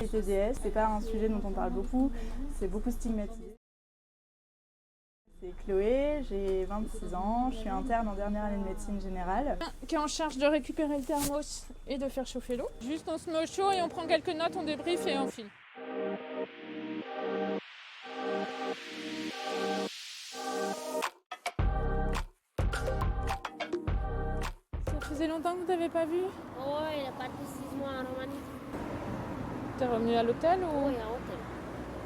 Les TDS, c'est pas un sujet dont on parle beaucoup, c'est beaucoup stigmatisé. C'est Chloé, j'ai 26 ans, je suis interne en dernière année de médecine générale. Qui est en charge de récupérer le thermos et de faire chauffer l'eau. Juste on se met au chaud et on prend quelques notes, on débriefe et on file. Ça faisait longtemps que vous n'avez pas vu? Oui, il a pas de 6 mois en Roumanie. T'es revenu à l'hôtel ou? Oui, à hôtel.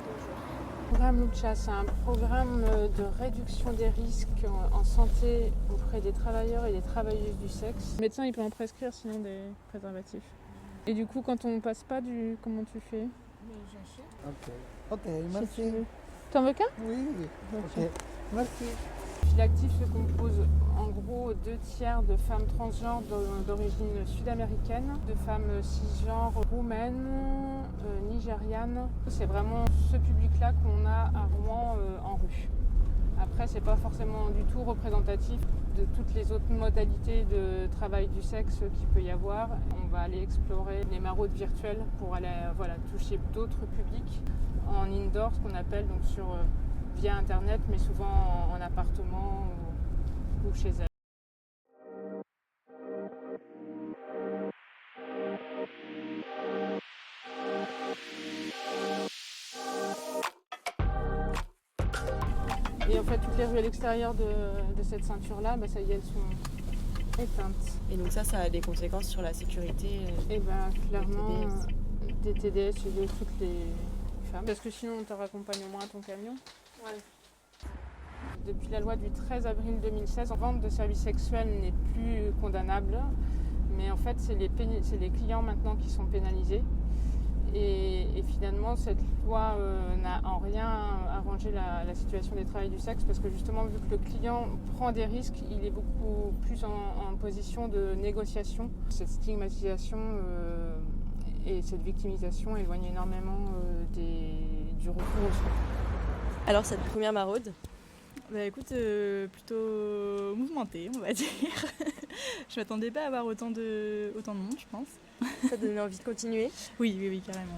Toujours. Le programme Lucha, c'est un programme de réduction des risques en santé auprès des travailleurs et des travailleuses du sexe. Le médecin, il peut en prescrire sinon des préservatifs. Et du coup, quand on passe pas comment tu fais? Mais j'achète. Ok, merci. Si tu veux. T'en veux qu'un? Oui, ok, merci. L'actif se compose en gros 2/3 de femmes transgenres d'origine sud-américaine, de femmes cisgenres roumaines, nigérianes. C'est vraiment ce public-là qu'on a à Rouen en rue. Après, c'est pas forcément du tout représentatif de toutes les autres modalités de travail du sexe qu'il peut y avoir. On va aller explorer les maraudes virtuelles pour aller toucher d'autres publics en indoor, ce qu'on appelle donc via internet, mais souvent en appartement ou chez elle. Et en fait, toutes les rues à l'extérieur de cette ceinture-là, ça y est, elles sont éteintes. Et donc ça a des conséquences sur la sécurité Et clairement, des TDS. des TDS de toutes les femmes. Parce que sinon, on te raccompagne au moins à ton camion. Ouais. Depuis la loi du 13 avril 2016, la vente de services sexuels n'est plus condamnable. Mais en fait, c'est les clients maintenant qui sont pénalisés. Et finalement, cette loi n'a en rien arrangé la situation des travailleurs du sexe parce que justement, vu que le client prend des risques, il est beaucoup plus en position de négociation. Cette stigmatisation et cette victimisation éloignent énormément du recours aux soins. Alors cette première maraude, Écoute, plutôt mouvementée, on va dire. Je m'attendais pas à avoir autant de monde, je pense. ça donne envie de continuer. Oui, carrément.